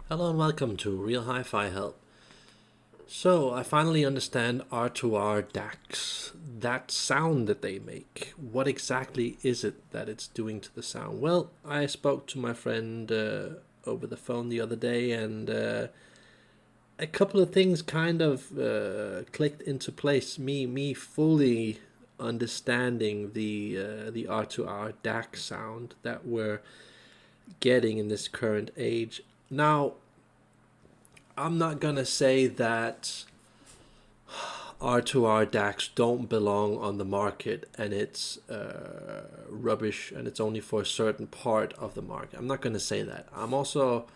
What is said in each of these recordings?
Hello and welcome to Real Hi-Fi Help. So, I finally understand R2R DACs, that sound that they make. What exactly is it that it's doing to the sound? Well, I spoke to my friend over the phone the other day, and a couple of things kind of clicked into place. Me fully understanding the R2R DAC sound that we're getting in this current age. Now, I'm not gonna say that R2R DACs don't belong on the market and it's rubbish and it's only for a certain part of the market. I'm not gonna say that. I'm also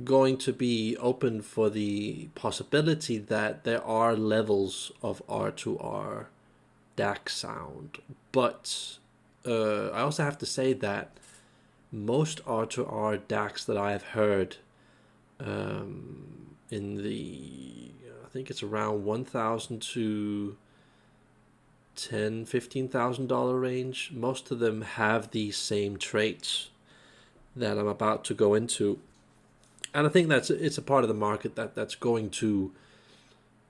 going to be open for the possibility that there are levels of R2R DAC sound, but I also have to say that most R2R DACs that I have heard in the I think it's around 1,000 to $15,000 range. Most of them have these same traits that I'm about to go into, and I think it's a part of the market that's going to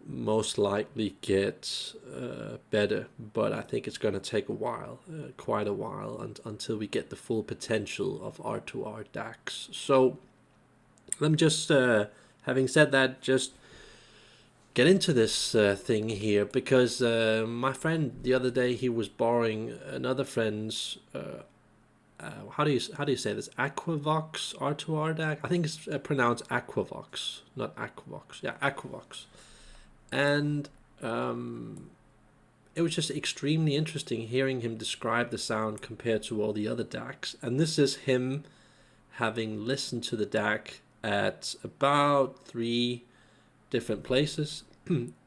most likely get better, but I think it's going to take a while, quite a while, until we get the full potential of R2R DACs. So let me just, having said that, just get into this thing here because my friend the other day he was borrowing another friend's. How do you say this? Aquavox R2R DAC. I think it's pronounced Aquavox, not Aquavox. Yeah, Aquavox. And it was just extremely interesting hearing him describe the sound compared to all the other DACs. And this is him having listened to the DAC at about 3 different places,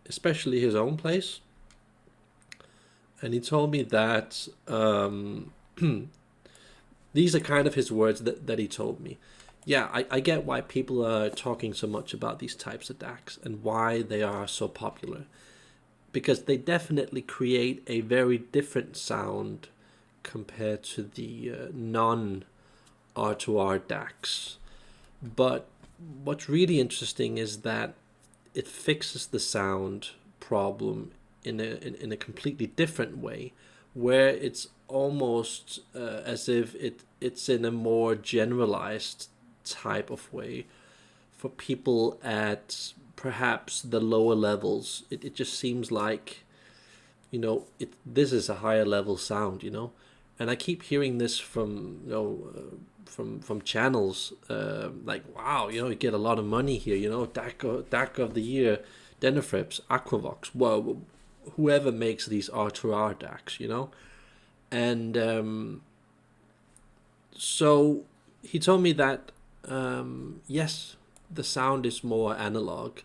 especially his own place. And he told me that these are kind of his words that he told me. Yeah, I get why people are talking so much about these types of DACs and why they are so popular. Because they definitely create a very different sound compared to the non R2R DACs. But what's really interesting is that it fixes the sound problem in a completely different way, where it's almost as if it's in a more generalized type of way for people at perhaps the lower levels. It just seems like, this is a higher level sound, and I keep hearing this from from channels like, wow, you get a lot of money here, DAC of the year, Denefrips, Aquavox, well, whoever makes these R2R DACs, and so he told me that yes, the sound is more analog,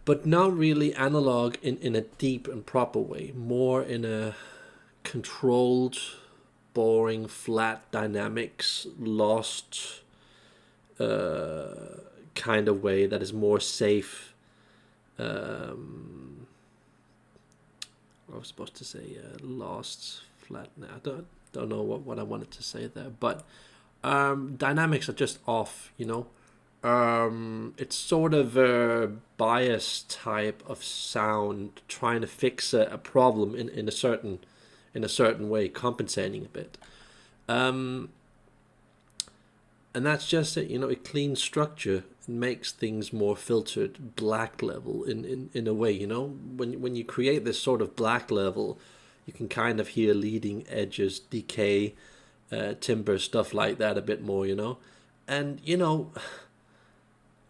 but not really analog in a deep and proper way, more in a controlled, boring, flat dynamics, lost kind of way that is more safe. I was supposed to say lost, flat. I don't know what I wanted to say there, but dynamics are just off, it's sort of a bias type of sound trying to fix a problem in a certain way, compensating a bit. And that's just it, it cleans structure and makes things more filtered, black level in a way, when you create this sort of black level, you can kind of hear leading edges, decay, timber, stuff like that a bit more, and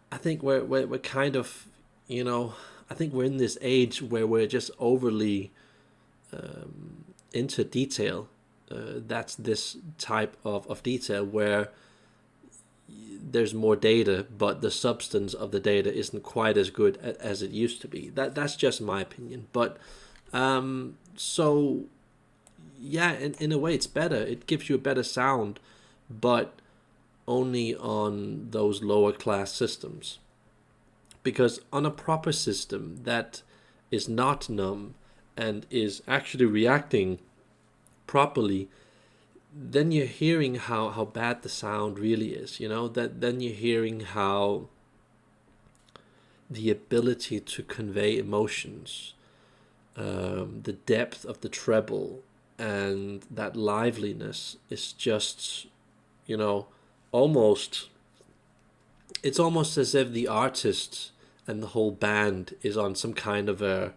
I think we're kind of, I think we're in this age where we're just overly into detail. That's this type of detail where there's more data, but the substance of the data isn't quite as good as it used to be. That's just my opinion. But so yeah, in a way, it's better. It gives you a better sound, but only on those lower class systems. Because on a proper system that is not numb and is actually reacting properly, then you're hearing how bad the sound really is, that then you're hearing how the ability to convey emotions, the depth of the treble, and that liveliness is just, almost, it's almost as if the artist and the whole band is on some kind of a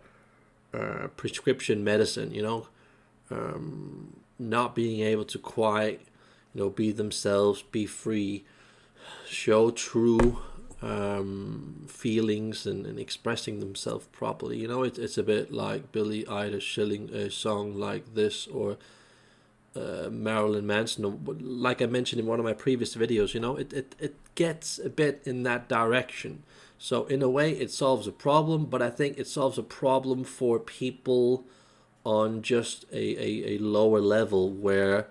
prescription medicine, not being able to quite, be themselves, be free, show true feelings and expressing themselves properly. It's a bit like Billie Eilish shilling a song like this, or Marilyn Manson, or like I mentioned in one of my previous videos. It gets a bit in that direction. So in a way, it solves a problem, but I think it solves a problem for people on just a lower level where,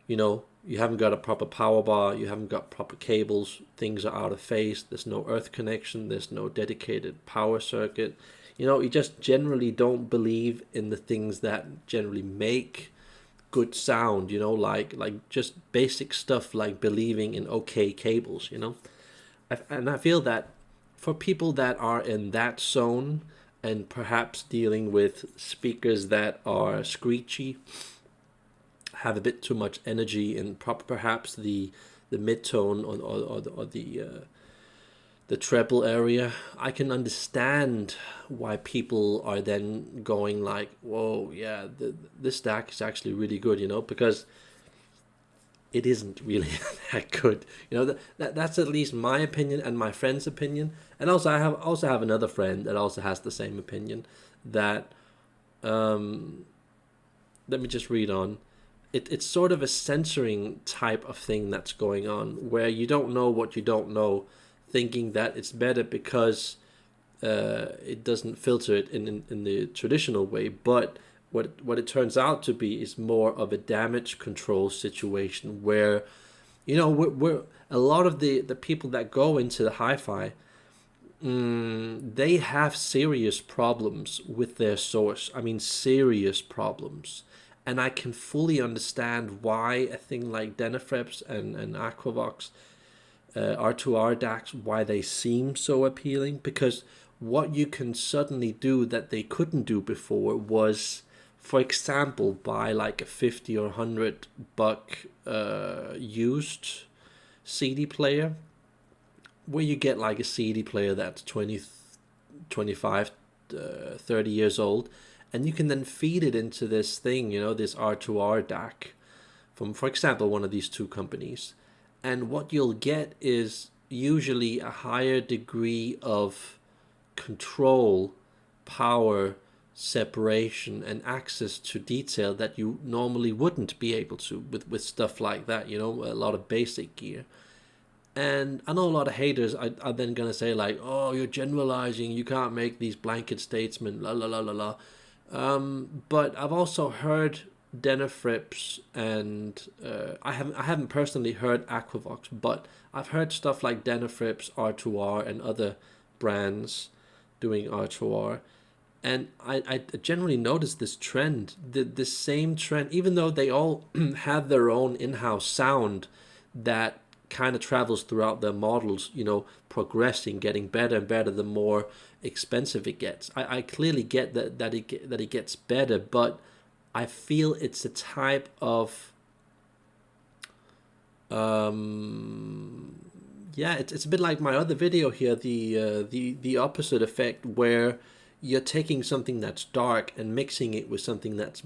you haven't got a proper power bar, you haven't got proper cables, things are out of phase, there's no earth connection, there's no dedicated power circuit. You just generally don't believe in the things that generally make good sound, like just basic stuff like believing in okay cables, and I feel that for people that are in that zone and perhaps dealing with speakers that are screechy, have a bit too much energy, and perhaps the mid-tone or the treble area, I can understand why people are then going like, whoa, yeah, this DAC is actually really good, because it isn't really that good. That's at least my opinion and my friend's opinion. And also I have another friend that also has the same opinion, that let me just read on. It's sort of a censoring type of thing that's going on, where you don't know what you don't know, thinking that it's better because it doesn't filter it in the traditional way. But what it turns out to be is more of a damage control situation, where we're a lot of the people that go into the hi-fi, they have serious problems with their source. I mean, serious problems. And I can fully understand why a thing like Denafreps and Aquavox, R2R DACs, why they seem so appealing. Because what you can suddenly do that they couldn't do before was, for example, buy like a 50 or $100 used CD player, where you get like a CD player that's 20, 25, 30 years old, and you can then feed it into this thing, this R2R DAC from, for example, one of these two companies. And what you'll get is usually a higher degree of control, power, separation, and access to detail that you normally wouldn't be able to with stuff like that, a lot of basic gear. And I know a lot of haters are then going to say like, oh, you're generalizing, you can't make these blanket statements, la la la la la. But I've also heard Denafrips, and I haven't personally heard Aquavox, but I've heard stuff like Denafrips, R2R, and other brands doing R2R, and I generally notice this trend, the same trend, even though they all have their own in-house sound that kind of travels throughout their models, progressing, getting better and better the more expensive it gets. I clearly get that it gets better, but I feel it's a type of it's a bit like my other video here, the opposite effect, where you're taking something that's dark and mixing it with something that's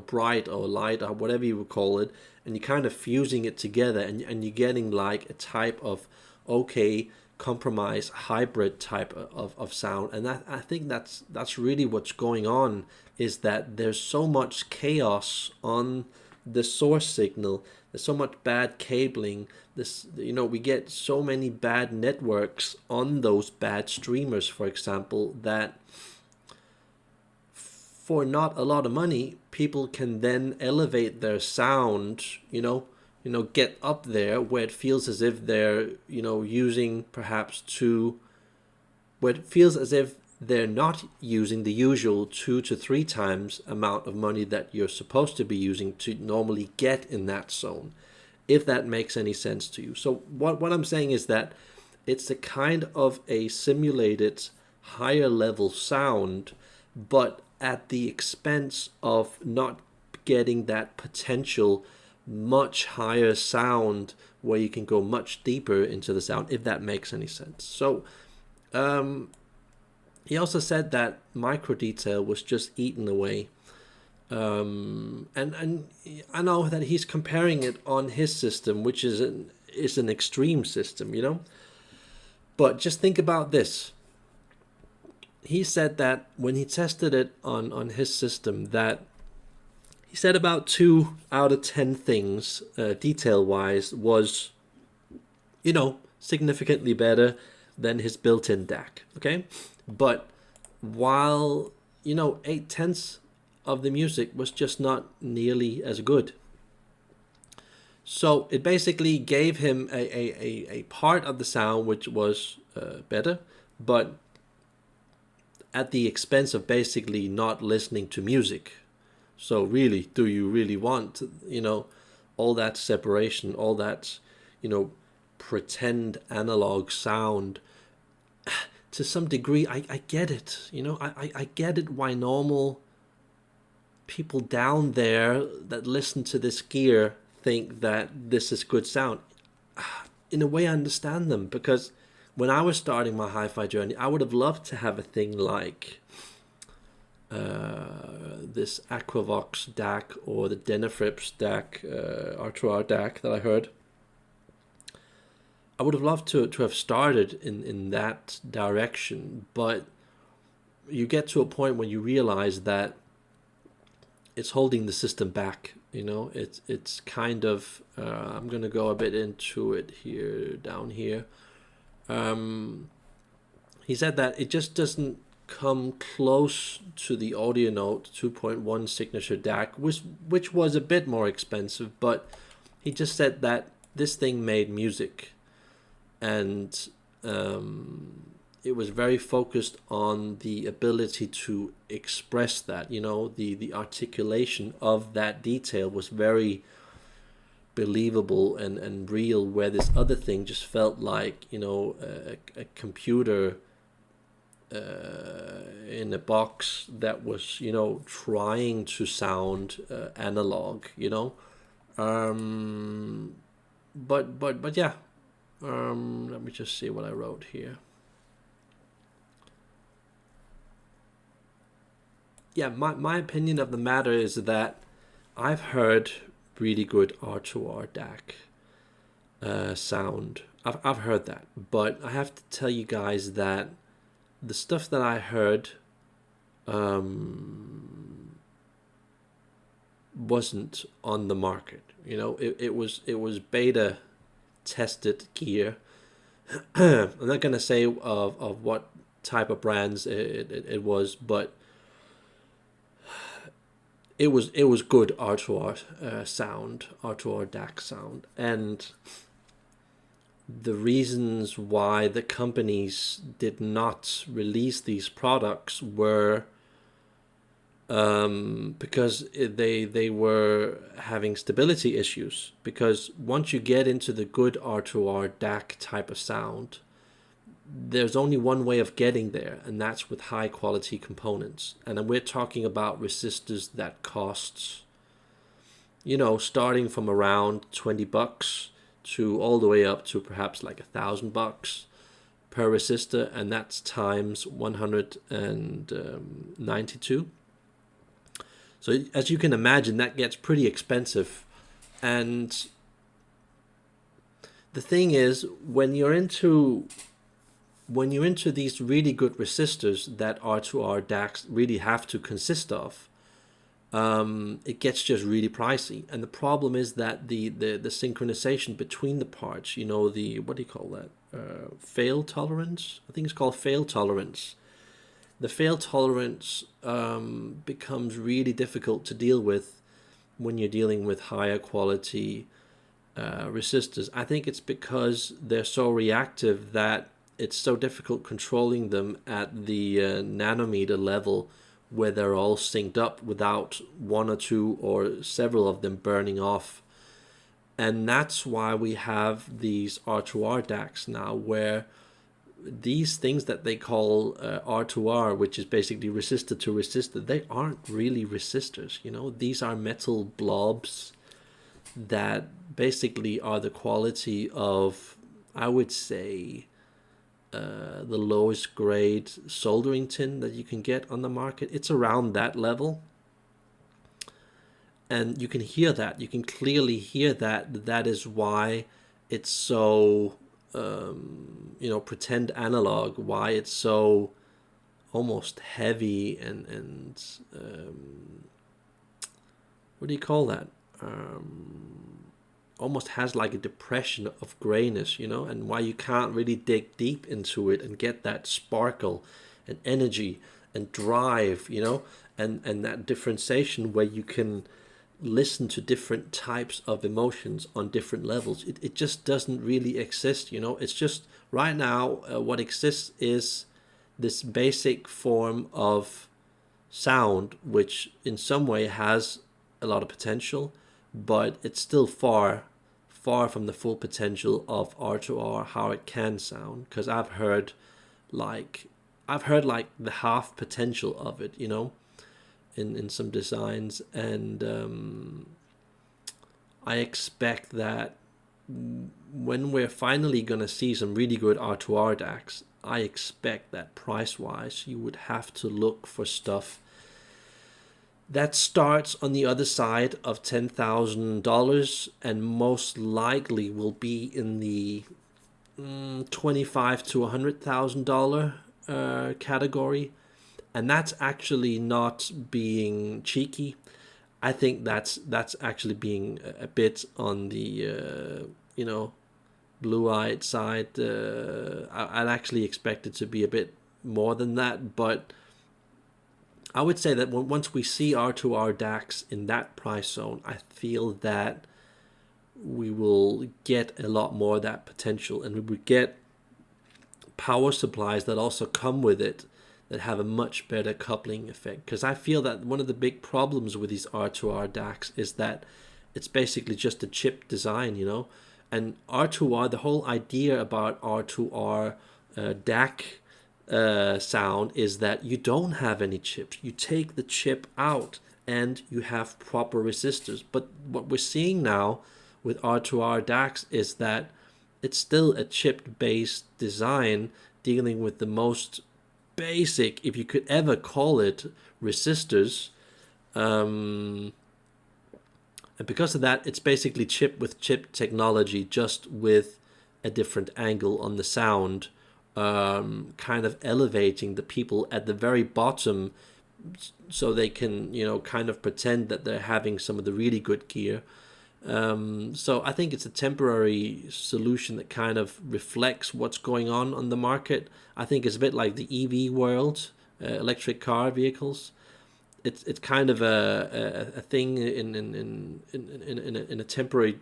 bright or light or whatever you would call it, and you're kind of fusing it together, and you're getting like a type of compromise hybrid type of sound. And that, I think that's really what's going on, is that there's so much chaos on the source signal, there's so much bad cabling, we get so many bad networks on those bad streamers, for example, that for not a lot of money, people can then elevate their sound, get up there where it feels as if they're, using perhaps where it feels as if they're not using the usual 2 to 3 times amount of money that you're supposed to be using to normally get in that zone, if that makes any sense to you. So what I'm saying is that it's a kind of a simulated higher level sound, but at the expense of not getting that potential much higher sound where you can go much deeper into the sound, if that makes any sense. So he also said that micro detail was just eaten away. And I know that he's comparing it on his system, which is an extreme system, you know. But just think about this. He said that when he tested it on his system, that he said about 2 out of 10 things, detail-wise, was, you know, significantly better than his built-in DAC, okay? But while, you know, 8/10 of the music was just not nearly as good. So it basically gave him a part of the sound which was better, but at the expense of basically not listening to music. So really, do you really want, you know, all that separation, all that, you know, pretend analog sound? To some degree, I get it. You know, I get it why normal people down there that listen to this gear think that this is good sound. In a way, I understand them, because when I was starting my hi-fi journey, I would have loved to have a thing like this Aquavox DAC or the Denafrips DAC, R2R DAC that I heard. I would have loved to have started in that direction, but you get to a point when you realize that it's holding the system back. You know, it's kind of, I'm going to go a bit into it here, down here. He said that it just doesn't come close to the Audio Note 2.1 signature DAC, which was a bit more expensive, but he just said that this thing made music. And it was very focused on the ability to express that, you know, the articulation of that detail was very believable and real, where this other thing just felt like, you know, a computer in a box that was, you know, trying to sound analog, you know. But yeah. Let me just see what I wrote here. Yeah, my opinion of the matter is that I've heard really good R2R DAC sound. I've heard that, but I have to tell you guys that the stuff that I heard wasn't on the market. You know, it was beta tested gear. I'm not gonna say of what type of brands it was, but it was good R2R sound, R2R DAC sound. And the reasons why the companies did not release these products were because they were having stability issues. Because once you get into the good R2R DAC type of sound, there's only one way of getting there, and that's with high quality components. And then we're talking about resistors that costs, you know, starting from around $20 to all the way up to perhaps like $1,000 per resistor, and that's times 192. So as you can imagine, that gets pretty expensive. And the thing is, when you're into these really good resistors that R2R DACs really have to consist of, it gets just really pricey. And the problem is that the synchronization between the parts, you know, the, what do you call that? Fail tolerance? I think it's called fail tolerance. The fail tolerance becomes really difficult to deal with when you're dealing with higher quality resistors. I think it's because they're so reactive that it's so difficult controlling them at the nanometer level where they're all synced up without one or two or several of them burning off. And that's why we have these R2R DACs now, where these things that they call R2R, which is basically resistor to resistor, they aren't really resistors. These are metal blobs that basically are the quality of, I would say, the lowest grade soldering tin that you can get on the market. It's around that level. And you can hear that. You can clearly hear that. That is why it's so, pretend analog. Why it's so almost heavy and what do you call that? Almost has like a depression of grayness, and why you can't really dig deep into it and get that sparkle and energy and drive, and that differentiation where you can listen to different types of emotions on different levels. It just doesn't really exist. It's just right now what exists is this basic form of sound, which in some way has a lot of potential, but it's still far from the full potential of R2R, how it can sound, because I've heard like the half potential of it, in some designs. And I expect that when we're finally going to see some really good R2R DACs, I expect that price-wise you would have to look for stuff that starts on the other side of $10,000 and most likely will be in the $25,000 to $100,000 category. And that's actually not being cheeky. I think that's actually being a bit on the blue-eyed side. I'd actually expect it to be a bit more than that, but I would say that once we see R2R DACs in that price zone, I feel that we will get a lot more of that potential, and we would get power supplies that also come with it that have a much better coupling effect. Because I feel that one of the big problems with these R2R DACs is that it's basically just a chip design, and R2R, the whole idea about R2R DAC sound is that you don't have any chips. You take the chip out and you have proper resistors. But what we're seeing now with R2R DACs is that it's still a chip-based design dealing with the most basic, if you could ever call it, resistors. And because of that, it's basically chip with chip technology, just with a different angle on the sound, kind of elevating the people at the very bottom so they can, kind of pretend that they're having some of the really good gear. So I think it's a temporary solution that kind of reflects what's going on the market. I think it's a bit like the EV world, electric car vehicles. It's kind of a thing in a temporary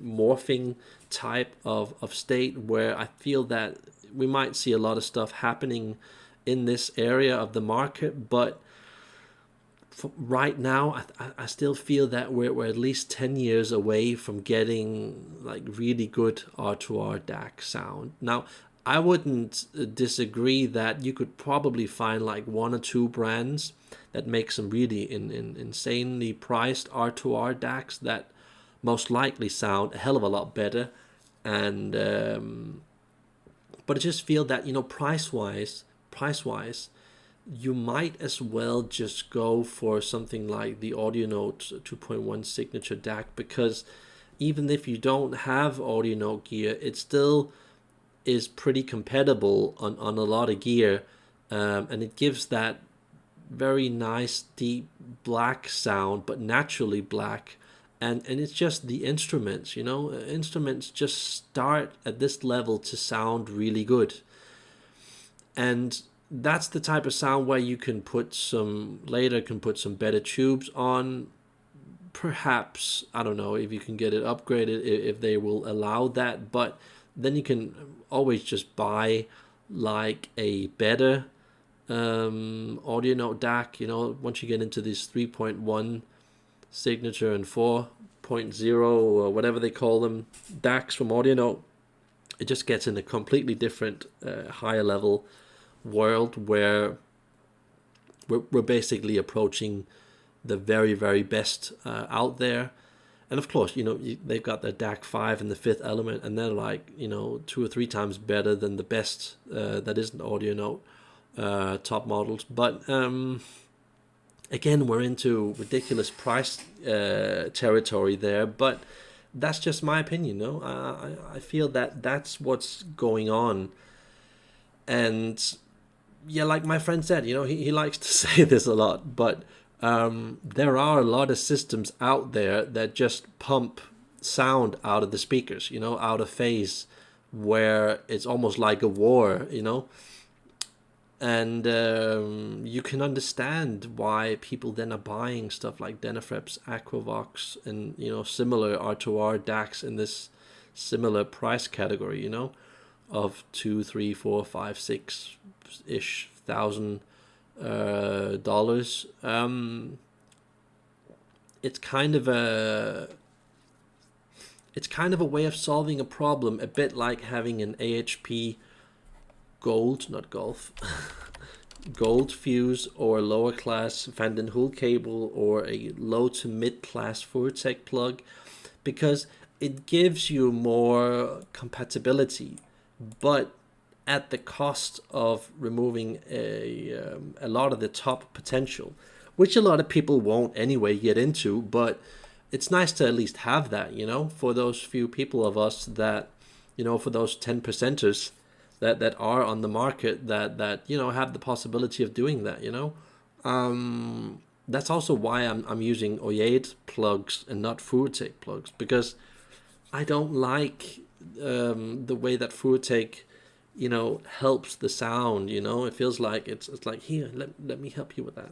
morphing type of state, where I feel that we might see a lot of stuff happening in this area of the market, but right now I still feel that we're at least 10 years away from getting like really good R2R DAC sound. Now, I wouldn't disagree that you could probably find like one or two brands that make some really insanely priced R2R DACs that most likely sound a hell of a lot better. And but I just feel that, price wise, you might as well just go for something like the AudioNote 2.1 signature DAC, because even if you don't have AudioNote gear, it still is pretty compatible on a lot of gear, and it gives that very nice deep black sound, but naturally black. And it's just the instruments, instruments just start at this level to sound really good. And that's the type of sound where you can put some better tubes on. Perhaps, I don't know if you can get it upgraded, if they will allow that, but then you can always just buy like a better audio note DAC. Once you get into this 3.1 signature and 4.0 or whatever they call them DACs from audio note, it just gets in a completely different higher level world where we're basically approaching the very, very best out there. And of course, they've got the DAC 5 and the fifth element, and they're like, 2 or 3 times better than the best that isn't audio note top models. But again, we're into ridiculous price territory there. But that's just my opinion, I feel that that's what's going on. And yeah, like my friend said, he likes to say this a lot, but there are a lot of systems out there that just pump sound out of the speakers, out of phase, where it's almost like a war, and you can understand why people then are buying stuff like Denafreps, Aquavox, and similar R2R DACs in this similar price category, of $2, $3, $4, $5, $6-ish thousand dollars. It's kind of a way of solving a problem, a bit like having an AHP gold, not golf, gold fuse, or lower class Van Hool cable, or a low to mid class Furtek plug, because it gives you more compatibility, but at the cost of removing a lot of the top potential, which a lot of people won't anyway get into. But it's nice to at least have that, for those few people of us that, for those 10%ers that are on the market that have the possibility of doing that, That's also why I'm using Oyed plugs and not Furtek plugs, because I don't like the way that Furtek helps the sound. It feels like it's like, here, let me help you with that,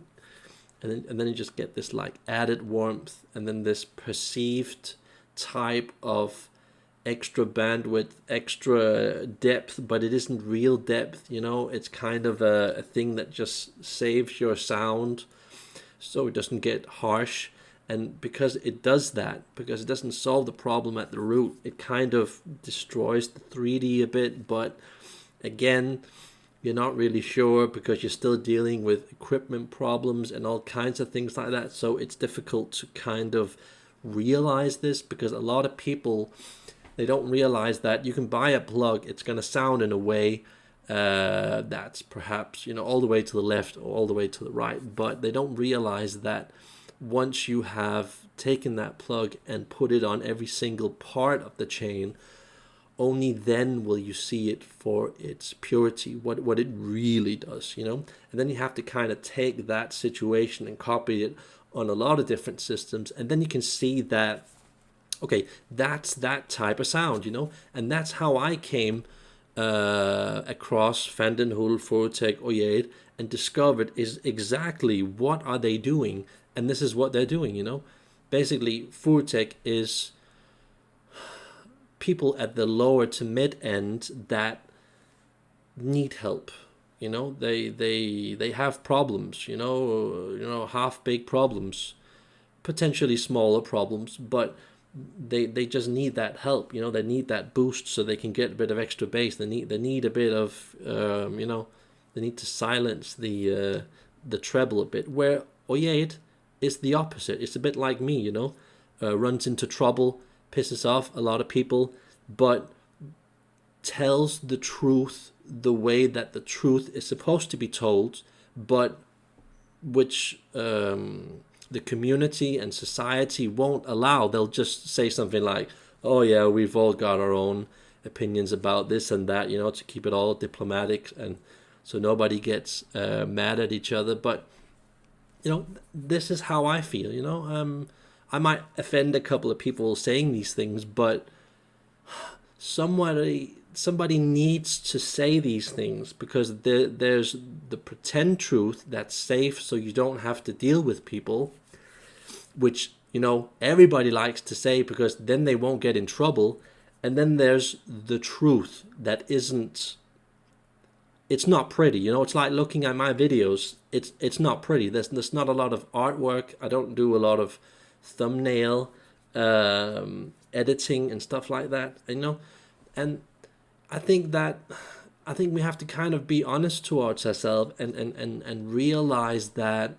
and then you just get this like added warmth, and then this perceived type of extra bandwidth, extra depth, but it isn't real depth. It's kind of a thing that just saves your sound so it doesn't get harsh. And because it does that, because it doesn't solve the problem at the root, it kind of destroys the 3D a bit. But again, you're not really sure, because you're still dealing with equipment problems and all kinds of things like that. So it's difficult to kind of realize this, because a lot of people, they don't realize that you can buy a plug, it's going to sound in a way that's perhaps, all the way to the left or all the way to the right. But they don't realize that once you have taken that plug and put it on every single part of the chain, only then will you see it for its purity, what it really does, And then you have to kind of take that situation and copy it on a lot of different systems, and then you can see that, okay, that's that type of sound, And that's how I came across Van Hool, Furtek, Oyed, and discovered is exactly what are they doing, and this is what they're doing, Basically, Furtek is people at the lower to mid end that need help. They have problems, half big problems, potentially smaller problems, but they just need that help. They need that boost so they can get a bit of extra bass. They need a bit of they need to silence the treble a bit. Where Oyed is the opposite. It's a bit like me, runs into trouble, pisses off a lot of people, but tells the truth the way that the truth is supposed to be told, but which the community and society won't allow. They'll just say something like, oh yeah, we've all got our own opinions about this and that, to keep it all diplomatic, and so nobody gets mad at each other. But this is how I feel. I might offend a couple of people saying these things, but somebody needs to say these things, because there's the pretend truth that's safe, so you don't have to deal with people, which everybody likes to say, because then they won't get in trouble. And then there's the truth that isn't, it's not pretty. You know, it's like looking at my videos. It's not pretty. There's not a lot of artwork. I don't do a lot of thumbnail editing and stuff like that. You know, and I think we have to kind of be honest towards ourselves and realize that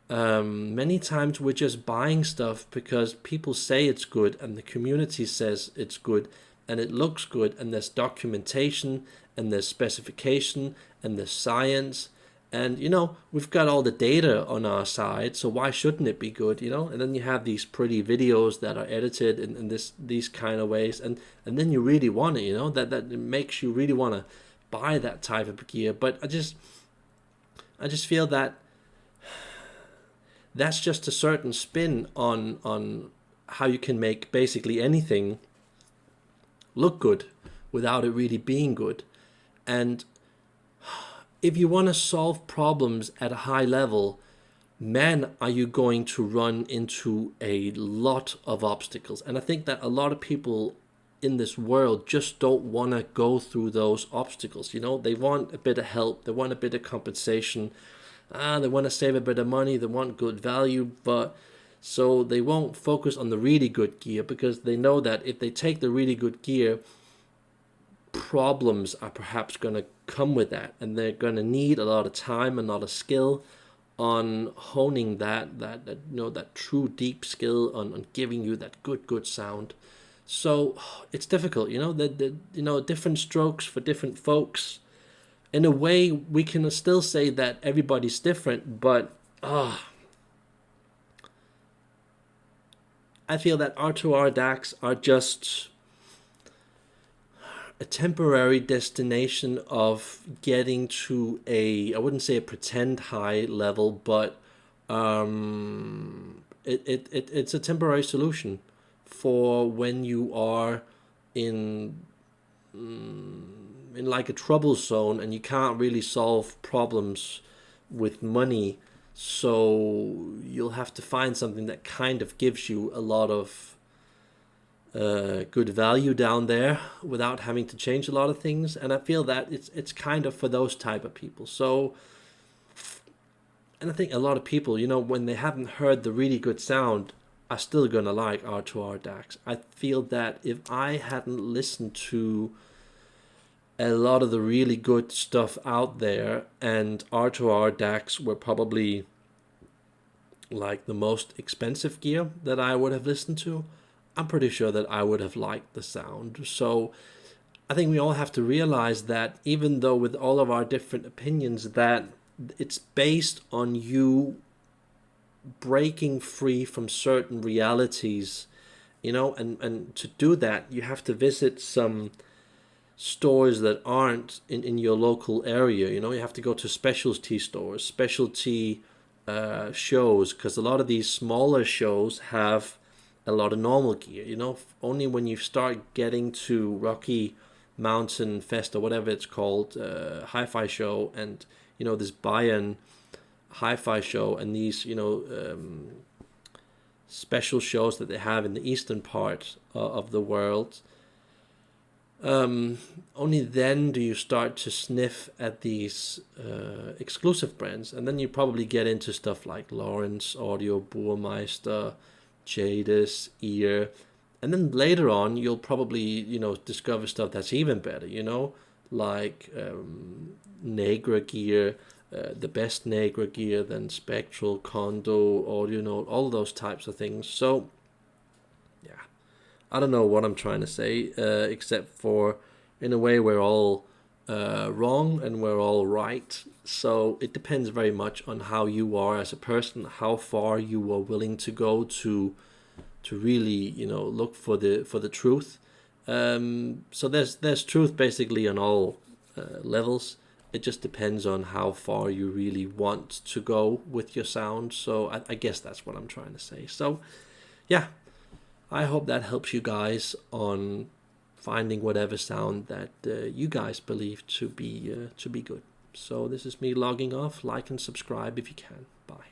many times we're just buying stuff because people say it's good and the community says it's good and it looks good and there's documentation and there's specification and there's science, and you know, we've got all the data on our side, so why shouldn't it be good, you know? And then you have these pretty videos that are edited in these kind of ways, and then you really want it, you know, that it makes you really want to buy that type of gear. But I just feel that that's just a certain spin on how you can make basically anything look good without it really being good. And if you want to solve problems at a high level, man, are you going to run into a lot of obstacles. And I think that a lot of people in this world just don't want to go through those obstacles. You know, they want a bit of help, they want a bit of compensation, they want to save a bit of money, they want good value, but so they won't focus on the really good gear because they know that if they take the really good gear, problems are perhaps going to come with that, and they're going to need a lot of time and a lot of skill on honing that you know, that true deep skill on giving you that good sound. So it's difficult, you know, the you know, different strokes for different folks. In a way, we can still say that everybody's different, but I feel that R2R DACs are just a temporary destination of getting to a, I wouldn't say a pretend high level, but it's a temporary solution for when you are in like a trouble zone and you can't really solve problems with money, so you'll have to find something that kind of gives you a lot of good value down there without having to change a lot of things. And I feel that it's kind of for those type of people. So, and I think a lot of people, you know, when they haven't heard the really good sound, are still gonna like R2R DACs. I feel that if I hadn't listened to a lot of the really good stuff out there, and R2R DACs were probably like the most expensive gear that I would have listened to, I'm pretty sure that I would have liked the sound. So I think we all have to realize that even though with all of our different opinions, that it's based on you breaking free from certain realities, you know, and to do that, you have to visit some stores that aren't in your local area. You know, you have to go to specialty stores, specialty shows, because a lot of these smaller shows have a lot of normal gear. You know, only when you start getting to Rocky Mountain Fest or whatever it's called, hi-fi show, and you know, this Bayern hi-fi show, and these, you know, special shows that they have in the eastern part of the world, only then do you start to sniff at these exclusive brands. And then you probably get into stuff like Lawrence Audio, Burmeister, Jadis, Ear, and then later on you'll probably, you know, discover stuff that's even better, you know, like Negra gear, the best Negra gear, then Spectral, Kondo, Audio Note, all those types of things. So yeah, I don't know what I'm trying to say, except for in a way we're all wrong and we're all right. So it depends very much on how you are as a person, how far you are willing to go to really, you know, look for the truth. So there's truth basically on all levels. It just depends on how far you really want to go with your sound. So I guess that's what I'm trying to say. So yeah, I hope that helps you guys on finding whatever sound that you guys believe to be good. So this is me logging off. Like and subscribe if you can. Bye.